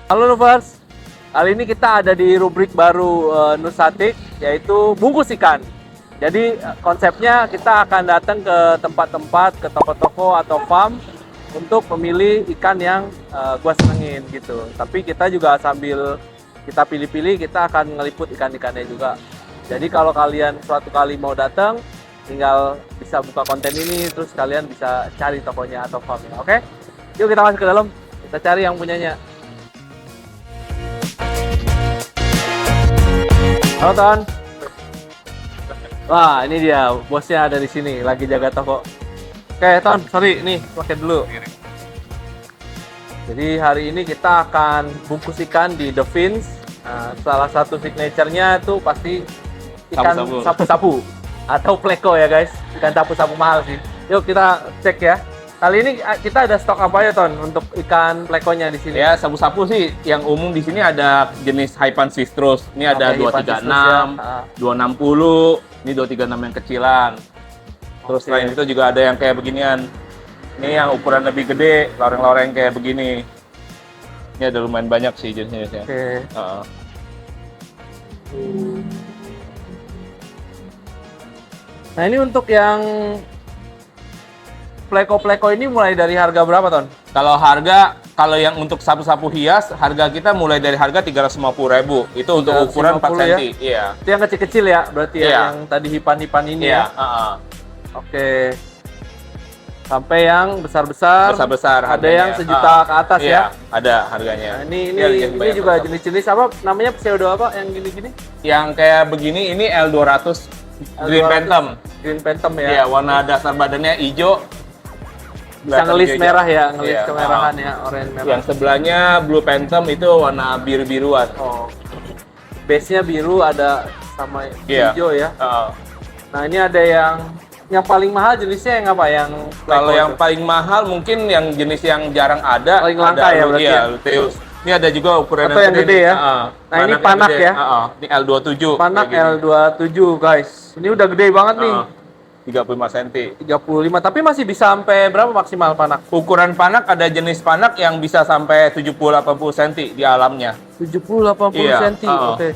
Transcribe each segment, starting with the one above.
Halo Lovers, kali ini kita ada di rubrik baru Nusatik, yaitu bungkus ikan. Jadi konsepnya kita akan datang ke tempat-tempat, ke toko-toko atau farm untuk memilih ikan yang gua senengin gitu. Tapi kita juga sambil kita pilih-pilih, kita akan ngeliput ikan-ikannya juga. Jadi kalau kalian suatu kali mau datang, tinggal bisa buka konten ini, terus kalian bisa cari tokonya atau farmnya, oke? Yuk kita masuk ke dalam, kita cari yang punyanya. Halo Ton. Wah, ini dia bosnya ada di sini, lagi jaga toko. Oke Ton, sorry, nih pakai dulu. Jadi hari ini kita akan bungkus ikan di The Fins. Nah, salah satu signature-nya itu pasti ikan sapu-sapu atau pleko ya guys. Ikan sapu-sapu mahal sih. Yuk kita cek ya. Kali ini kita ada stok apa ya Ton untuk ikan plekonya di sini? Ya, sapu-sapu sih yang umum di sini ada jenis Hypan Sistrus. Ini ada 236, ya. 260, ini 236 yang kecilan. Terus selain itu juga ada yang kayak beginian. Ini yang ukuran lebih gede, loreng-loreng kayak begini. Ini ada lumayan banyak sih jenisnya. Oke. Nah, ini untuk yang pleko-pleko ini mulai dari harga berapa Ton? Kalau yang untuk sapu-sapu hias, harga kita mulai dari harga 350.000. Itu untuk ukuran 4 cm. Ya? Iya. Itu yang kecil-kecil ya, berarti ya, yang tadi hipan-hipan ini ya. Oke. Sampai yang besar-besar. Besar-besar. Ada yang sejuta ke atas ya? Ada harganya. Nah, ini juga jenis-jenis apa? Namanya pseudo apa yang gini-gini? Yang kayak begini ini L200 Green Phantom. Green Phantom ya. Iya, warna dasar badannya hijau. Bisa ngelis merah ya, ngelis kemerahan ya, oranye merah. Yang sebelahnya Blue Phantom itu warna biru-biruan. Oh. Base-nya biru ada sama hijau ya. Nah, ini ada yang paling mahal jenisnya yang apa? Yang kalau yang paling mahal mungkin yang jenis yang jarang ada. Paling langka ya berarti. Iya, Luteus. Ini ada juga ukuran yang gede ya. Nah, ini panak ya. Ini L27. Panak L27 guys. Ini udah gede banget nih. 35 cm. 35, tapi masih bisa sampai berapa maksimal panak? Ukuran panak ada jenis panak yang bisa sampai 70-80 cm di alamnya. 70-80 cm, oke.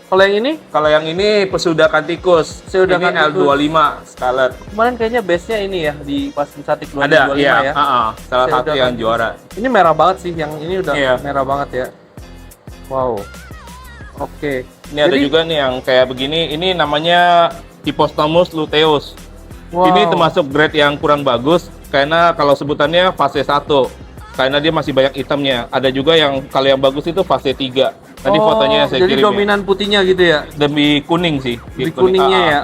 Kalau yang ini? Kalau yang ini Pesuda Canticus. Ini L25 Scarlet. Kemarin kayaknya base-nya ini ya, di pas Nusatik 2025 ada, ya? salah satu yang juara. Ini merah banget sih, yang ini udah merah banget ya. Wow. Oke. Ini ada juga nih yang kayak begini, ini namanya Hippostomus luteus. Wow. Ini termasuk grade yang kurang bagus karena kalau sebutannya fase 1 karena dia masih banyak hitamnya. Ada juga yang kalau yang bagus itu fase 3. Nanti fotonya saya kirim. Jadi dominan putihnya gitu ya? Lebih kuning sih. Lebih kuningnya ya?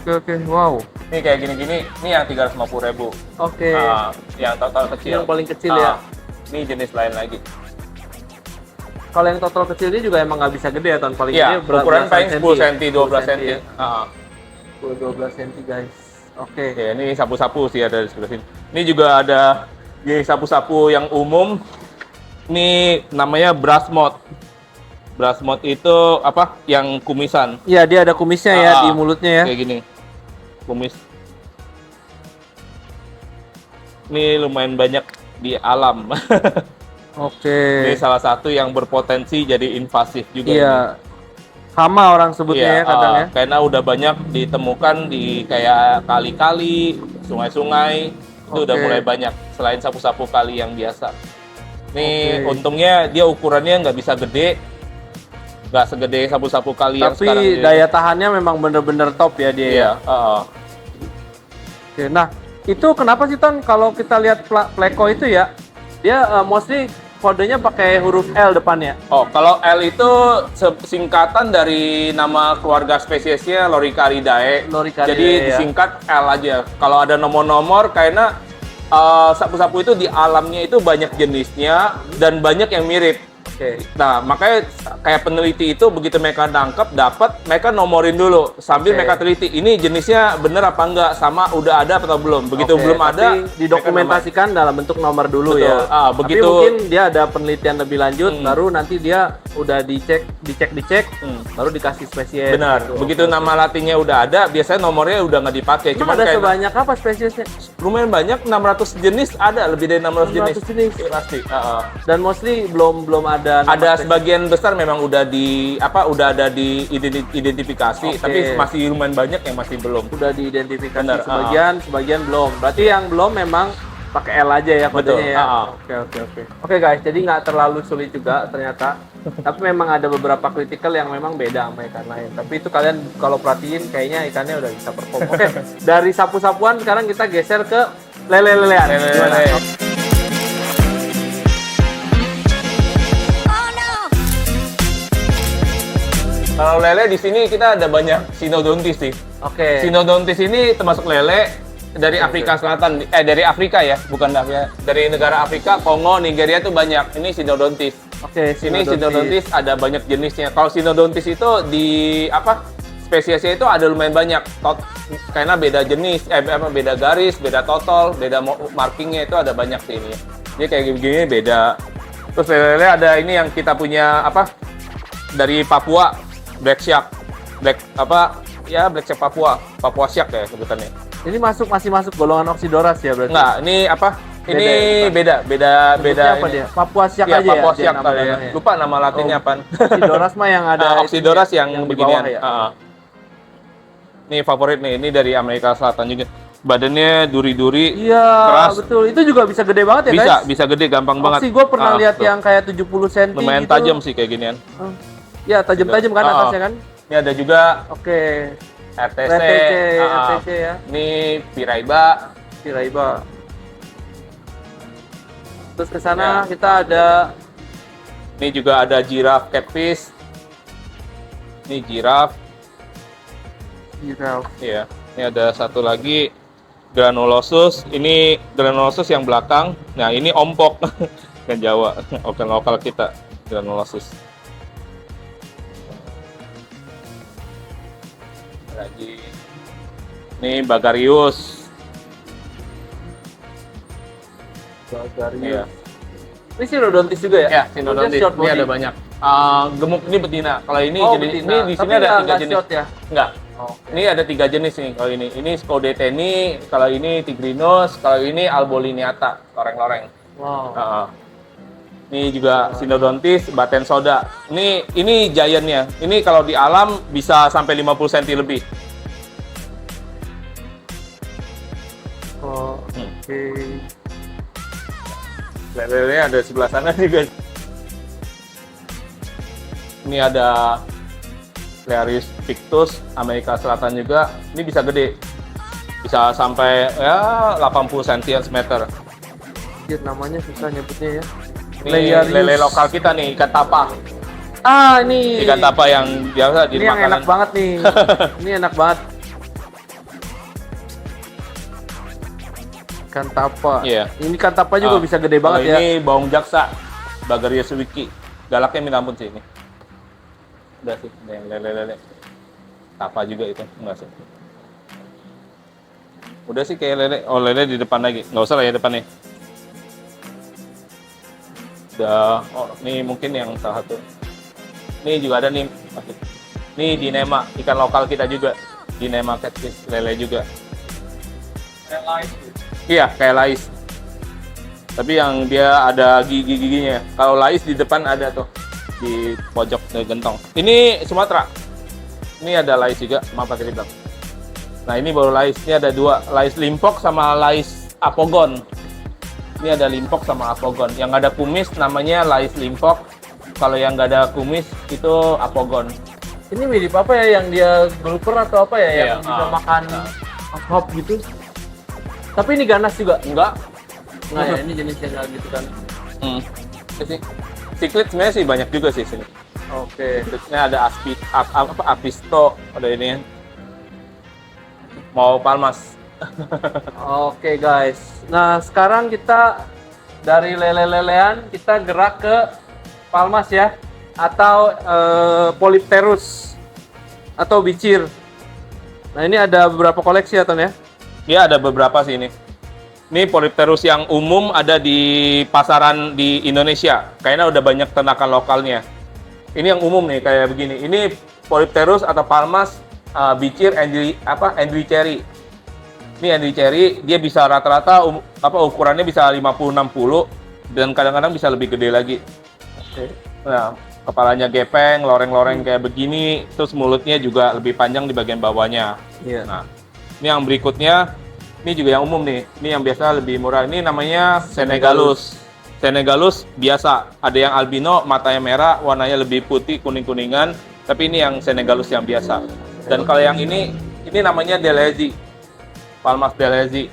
Oke. Wow. Ini kayak gini-gini, ini yang 350.000. Oke. Yang total kecil. Yang paling kecil ya? Ini jenis lain lagi. Kalau yang total kecil dia juga emang nggak bisa gede ya Ton? Paling gede ukuran paling 10 cm, 12 cm. 10-12 cm guys. Oke. Ya, ini sapu-sapu sih ada di sebelah sini. Ini juga ada sapu-sapu yang umum. Ini namanya brush mouth. Brush mouth itu apa? Yang kumisan. Iya, dia ada kumisnya ya di mulutnya ya. Kayak gini. Kumis. Ini lumayan banyak di alam. Oke. Ini salah satu yang berpotensi jadi invasif juga. Iya. Hama orang sebutnya ya kadang ya. Karena udah banyak ditemukan di kayak kali-kali, sungai-sungai, itu udah mulai banyak. Selain sapu-sapu kali yang biasa. Nih untungnya dia ukurannya nggak bisa gede, nggak segede sapu-sapu kali yang sekarang. Tapi daya tahannya memang bener-bener top ya dia. Iya. Oke, nah itu kenapa sih Ton kalau kita lihat pleko itu ya, dia mostly kodenya pakai huruf L depannya. Oh, kalau L itu singkatan dari nama keluarga spesiesnya Loricariidae. Jadi disingkat L aja. Kalau ada nomor-nomor karena sapu-sapu itu di alamnya itu banyak jenisnya dan banyak yang mirip. Nah, makanya kayak peneliti itu begitu mereka nangkep, dapat, mereka nomorin dulu sambil mereka teliti ini jenisnya bener apa enggak, sama udah ada atau belum. Begitu belum ada, didokumentasikan dalam bentuk nomor dulu. Betul. Ya. Begitu tapi mungkin dia ada penelitian lebih lanjut, baru nanti dia udah dicek, baru dikasih spesies. Benar. Gitu. Begitu nama latinnya udah ada, biasanya nomornya udah nggak dipakai. Cuma ada sebanyak apa spesiesnya? Lumayan banyak, 600 jenis ada, lebih dari 600 jenis. 600 jenis. Iya, pasti. Dan mostly belum ada. Ada sebagian besar memang udah udah ada di identifikasi, tapi masih lumayan banyak yang masih belum. Udah diidentifikasi. Benar. Sebagian belum. Berarti yang belum memang pakai L aja ya kodenya ya. Oke guys, jadi nggak terlalu sulit juga ternyata. Tapi memang ada beberapa critical yang memang beda sama ikan lain. Tapi itu kalian kalau perhatiin kayaknya ikannya udah bisa perform. Oke, dari sapu-sapuan sekarang kita geser ke lele-lelean. Lele. Kalau lele di sini kita ada banyak Synodontis sih. Oke. Synodontis ini termasuk lele dari Afrika Selatan, dari Afrika ya, bukan dari negara Afrika, Kongo, Nigeria tuh banyak. Ini Synodontis. Oke, Ini Synodontis ada banyak jenisnya. Kalau Synodontis itu di spesiesnya itu ada lumayan banyak. Karena beda jenis, beda garis, beda total, beda markingnya itu ada banyak sih ini. Jadi kayak begini beda. Terus lele ada ini yang kita punya dari Papua, Black Shark. Black Shark Papua Shark ya sebutannya. Ini masih masuk golongan Oxydoras ya berarti? Enggak, ini ini beda apa dia? Papua Shark aja Papua ya? Shark kali ya. Lupa nama latinnya apaan. Oxydoras mah yang ada Oxydoras yang beginian. ya? Ini favorit nih, ini dari Amerika Selatan juga. Badannya duri-duri, iya, keras. betul. Itu juga bisa gede banget ya guys? Bisa gede, gampang banget. Gue pernah lihat yang kayak 70 cm lumayan gitu. tajam sih kayak ginian. Iya, tajam-tajam kan atasnya kan? Ini ada juga RTC ya. Ini Piraiba. Terus ke sana kita ada ini juga ada giraffe catfish. Ini giraffe. Iya. Ini ada satu lagi granulosus. Ini granulosus yang belakang. Nah, ini ompok kan Jawa. Lokal kita granulosus. Lagi ini Bagarius. Iya. Ini Synodontis juga ya? Ya, Synodontis. Ini ada banyak. Gemuk ini betina. Kalau ini ini di sini ada 3 jenis. Ya? Enggak. Ini ada 3 jenis nih kalau ini. Ini Scodeteni, kalau ini Tigrinus, kalau ini Albolineata, loreng-loreng. Wow. Ini juga Synodontis, Baten Soda. Ini giantnya. Ini kalau di alam bisa sampai 50 cm lebih. Oke. Lele ada sebelah sana juga. Ini ada Learis pictus, Amerika Selatan juga. Ini bisa gede. Bisa sampai 80 cm. Namanya susah nyebutnya ya. Ini lele lokal kita nih, ikan tapa. Ini Ikan tapa yang biasa di ini yang enak banget nih. Ini enak banget. Ikan tapa. Iya. Ini ikan tapa juga bisa gede banget ya. Ini bawang jaksa, Bagarius wiki. Galaknya minta ampun sih ini. Udah sih, yang lele-lele. Tapa juga itu, enggak sih. Udah sih kayak lele. Oh, lele di depan lagi. Nggak usah lah ya depannya. Udah, ini mungkin yang salah satu. Ini juga ada nih. Ini dinema, ikan lokal kita juga. Dinema catfish, lele juga. Iya, kayak lais. Tapi yang dia ada gigi-giginya. Kalau lais di depan ada tuh di pojok gentong. Ini Sumatera. Ini ada lais juga, maaf pakai dibilang. Nah, ini baru lais. Ini ada 2, lais limpok sama lais apogon. Ini ada limpok sama apogon. Yang ada kumis namanya lais limpok. Kalau yang nggak ada kumis itu apogon. Ini mirip apa ya yang dia gulper atau apa ya yang bisa makan hop gitu? Tapi ini ganas juga? Enggak ya, ini jenisnya enggak gitu kan? Siklit sebenarnya sih banyak juga sih sini. Oke. Siklitnya ada apisto, ada ini. Mau palmas. Oke guys. Nah sekarang kita dari lele-lelean kita gerak ke palmas ya, atau Polypterus atau bicir. Nah ini ada beberapa koleksi ya Ton ya? Ya ada beberapa sih ini. Ini Polypterus yang umum ada di pasaran di Indonesia. Kayaknya udah banyak ternakan lokalnya. Ini yang umum nih kayak begini. Ini Polypterus atau Palmas Bicir Andrew Cherry. Ini Andrew Cherry, dia bisa rata-rata ukurannya bisa 50-60 dan kadang-kadang bisa lebih gede lagi. Nah, kepalanya gepeng, loreng-loreng kayak begini, terus mulutnya juga lebih panjang di bagian bawahnya. Nah, ini yang berikutnya, ini juga yang umum nih. Ini yang biasa lebih murah. Ini namanya Senegalus. Senegalus biasa, ada yang albino, matanya merah, warnanya lebih putih, kuning-kuningan. Tapi ini yang Senegalus yang biasa. Dan kalau yang ini namanya Delhaize. Palmas Delhaize.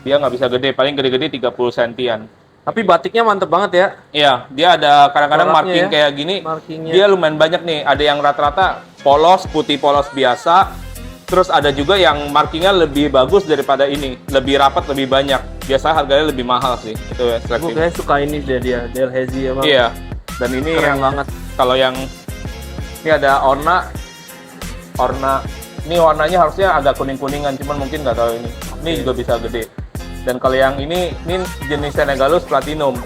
Dia nggak bisa gede, paling gede-gede 30 sentian. Tapi batiknya mantep banget ya. Iya, dia ada kadang-kadang marking ya? Kayak gini. Dia lumayan banyak nih. Ada yang rata-rata polos, putih polos biasa. Terus ada juga yang markingnya lebih bagus daripada ini. Lebih rapat, lebih banyak. Biasa harganya lebih mahal sih. Itu ya, Gue kayaknya suka ini dia, Delhaize emang. Iya. Dan ini keren yang banget. Kalau yang ini ada orna. Ini warnanya harusnya agak kuning-kuningan, cuman mungkin nggak tahu ini. Ini juga bisa gede. Dan kalau yang ini jenis Senegalus Platinum.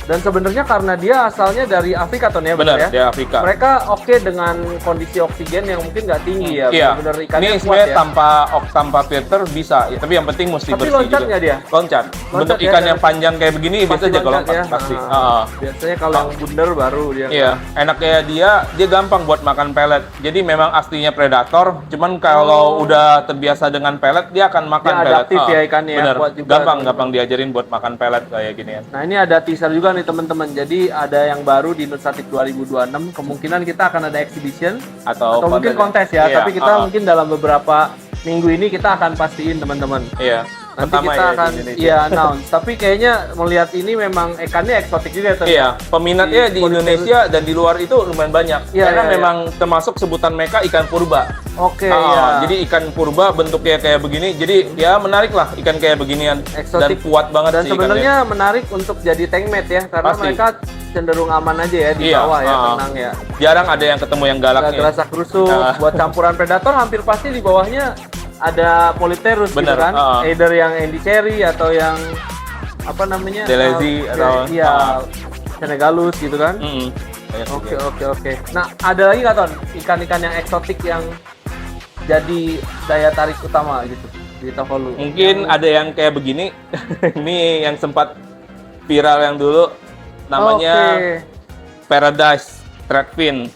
Dan sebenarnya karena dia asalnya dari Afrika ya, benar ya? Dari Afrika. Mereka oke dengan kondisi oksigen yang mungkin nggak tinggi ya. Iya. Benar ikannya Ini kuat sebenarnya ya. tanpa filter bisa, ya, tapi yang penting mesti Tapi bersih loncat juga. nggak dia? Loncat. Bentuk ya, ikan yang panjang kayak begini biasa jago lompat ya? pasti. Biasanya kalau yang bundar baru dia. Iya, enaknya dia gampang buat makan pelet. Jadi memang aslinya predator, cuman kalau udah terbiasa dengan pelet dia akan makan Dia pelet. adaptif ya ikannya ya, Bener. kuat juga. Gampang diajarin buat makan pelet kayak gini ya. Nah ini ada teaser juga nih teman-teman. Jadi ada yang baru di Nusatik 2026. Kemungkinan kita akan ada exhibition atau mungkin kontes ya. Iya, Tapi kita mungkin dalam beberapa minggu ini kita akan pastiin teman-teman. Iya. Nanti Pertama kita ya akan di Indonesia. announce. Tapi kayaknya melihat ini memang ikannya eksotik juga tuh. Iya, peminatnya di Indonesia dan di luar itu lumayan banyak. Iya, Karena iya, memang termasuk sebutan mereka ikan purba. Oke, iya. Jadi ikan purba bentuknya kayak begini. Jadi ya menarik lah ikan kayak beginian. Eksotik. Dan kuat banget Dan sih sebenarnya ikannya. menarik untuk jadi tank mate ya. Karena Pasti. mereka cenderung aman aja ya di Iya, bawah ya, tenang ya. Jarang ada yang ketemu yang galak Nggak nih. terasa kerusuk. Nah. Buat campuran predator hampir pasti di bawahnya ada Polypterus gitu Bener, kan. Either yang Andy Cherry atau yang apa namanya? Delhaize atau iya, Senegalus gitu kan. Banyak Oke, juga. oke. Nah, ada lagi nggak Ton? Ikan-ikan yang eksotik yang jadi daya tarik utama gitu di toko lu? Mungkin ada yang kayak begini. Ini yang sempat viral yang dulu. Namanya Paradise Threadfin.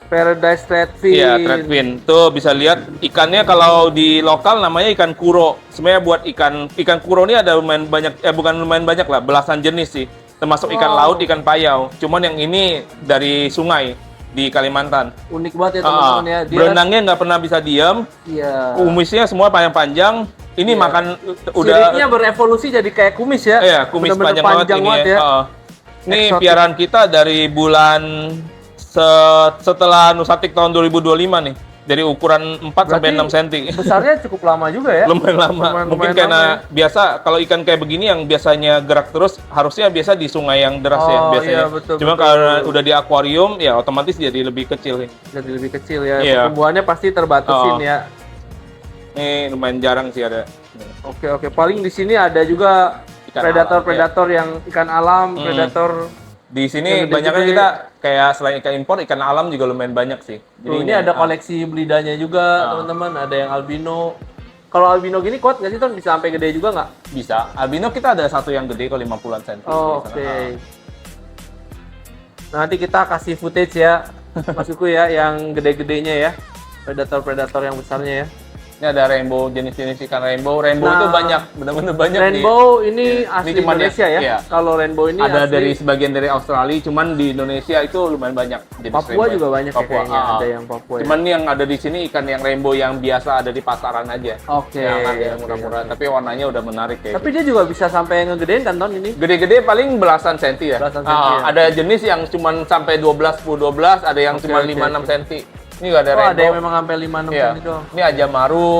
Paradise Threadfin. Iya, threadfin. Tuh bisa lihat ikannya kalau di lokal namanya ikan kuro. Sebenarnya buat ikan kuro ini ada lumayan banyak, bukan lumayan banyak lah, belasan jenis sih. Termasuk ikan laut, ikan payau. Cuman yang ini dari sungai di Kalimantan. Unik banget ya teman-teman ya. Dia berenangnya nggak pernah bisa diam. Iya. Kumisnya semua panjang-panjang. Ini makan Siripnya berevolusi jadi kayak kumis ya. Iya, kumis Bener-bener panjang banget ini ya. Ini Eksotik. piaraan kita dari bulan setelah Nusatik tahun 2025 nih. Dari ukuran 4 sampai 6 cm. Besarnya cukup lama juga ya. Lumayan lama. Mungkin karena biasa kalau ikan kayak begini yang biasanya gerak terus harusnya biasa di sungai yang deras ya biasanya. Iya, betul, Cuma karena udah di akuarium ya otomatis jadi lebih kecil nih. Jadi lebih kecil ya. Iya. Pertumbuhannya pasti terbatasin ya. Ini lumayan jarang sih ada. Oke. Paling di sini ada juga Ikan predator yang ikan alam, predator. Di sini Yang banyak kan gede-gede. kita kayak selain ikan impor, ikan alam juga lumayan banyak sih. Tuh, ini ada koleksi belidanya juga, teman-teman. Ada yang albino. Kalau albino gini kuat nggak sih, Ton? Bisa sampai gede juga nggak? Bisa. Albino kita ada satu yang gede kok 50-an cm. Oke. Nanti kita kasih footage ya, Mas Uku ya, yang gede-gedenya ya. Predator-predator yang besarnya ya. Ini ada rainbow, jenis-jenis ikan rainbow. Rainbow Nah, itu banyak, bener-bener banyak Rainbow ini asli cuman Indonesia ya. iya. Kalau rainbow ini ada asli dari sebagian dari Australia, cuman di Indonesia itu lumayan banyak. Jenis Papua rainbow. juga banyak ya Papua, kayaknya. Ada yang Papua. Ya. Cuman yang ada di sini ikan yang rainbow yang biasa ada di pasaran aja. Oke. Yang ada yang oke. murah-murah, tapi warnanya udah menarik kayak. Tapi dia juga bisa sampai ngegedein kan, Ton, ini? Gede-gede paling belasan senti ya. Belasan senti, ya. Ada jenis yang cuman sampai 12, 10, 12, ada yang cuma 5-6 senti. Ini juga ada rainbow. Ada yang memang sampai 5-6 Iya. cm doang. Ini Ajamaru,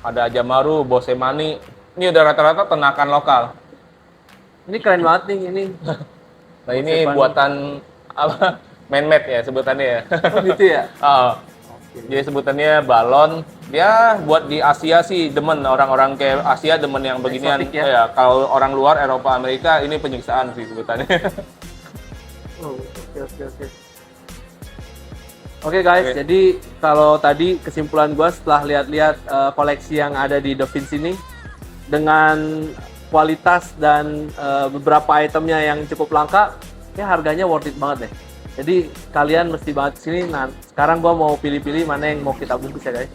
ada Ajamaru, Bosemani. Ini udah rata-rata ternakan lokal. Ini keren banget nih ini. Nah ini Bosemani. buatan apa? Man-made ya sebutannya ya. Gitu ya. Jadi sebutannya balon. Dia buat di Asia sih demen, orang-orang kayak Asia demen yang beginian. Eksotik ya. Ya, kalau orang luar Eropa Amerika ini penyiksaan sih sebutannya. Oh, oke. Oke guys, jadi kalau tadi kesimpulan gue setelah lihat-lihat koleksi yang ada di The Vince ini dengan kualitas dan beberapa itemnya yang cukup langka, ya harganya worth it banget deh. Jadi kalian mesti banget kesini. Nah, sekarang gue mau pilih-pilih mana yang mau kita bungkus ya guys.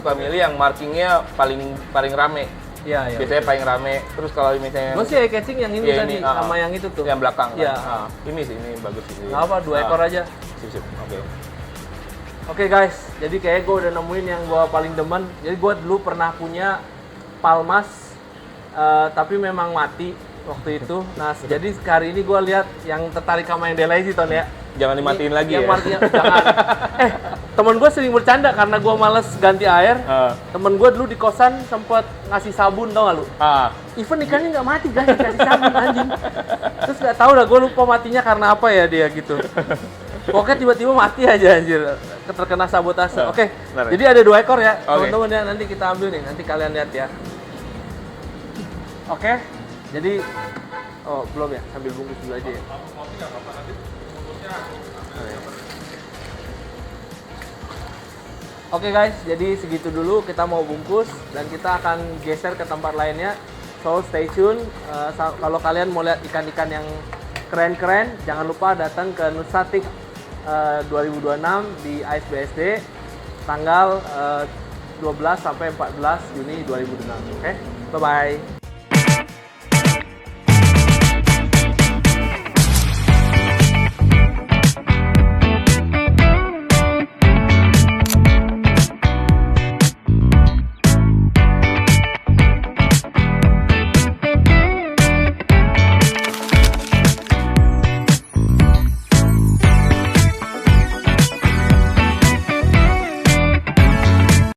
Suka milih yang markingnya paling rame. Iya, iya. Biasanya paling rame. Terus kalau misalnya Gue sih eye catching yang ini ya tadi ini, sama yang itu tuh. yang belakang. Iya. Kan? Ini sih, ini bagus sih. Nggak apa, 2 ekor aja. Sip. Oke. Oke guys, jadi kayak gue udah nemuin yang gue paling demen. Jadi gue dulu pernah punya Palmas, tapi memang mati waktu itu. Nah, jadi hari ini gue lihat yang tertarik sama yang Delazy Ton ya. Jangan dimatiin Ini, lagi yang ya. Martinya, jangan. Temen gue sering bercanda karena gue males ganti air. Temen gue dulu di kosan sempet ngasih sabun, tau gak lu? Even ikannya nggak mati guys, dikasih sabun anjing. Terus nggak tahu lah, gue lupa matinya karena apa ya dia gitu. Pokoknya tiba-tiba mati aja anjir, terkena sabotase. Oke, jadi ada 2 ekor ya, teman-teman ya. Nanti kita ambil nih, nanti kalian lihat ya. Oke, jadi belum ya, sambil bungkus dulu aja ya. Oke guys, jadi segitu dulu kita mau bungkus dan kita akan geser ke tempat lainnya. So stay tune. Kalau kalian mau lihat ikan-ikan yang keren-keren, jangan lupa datang ke Nusatik 2026 di Ice BSD tanggal 12 sampai 14 Juni 2026. Oke, bye bye.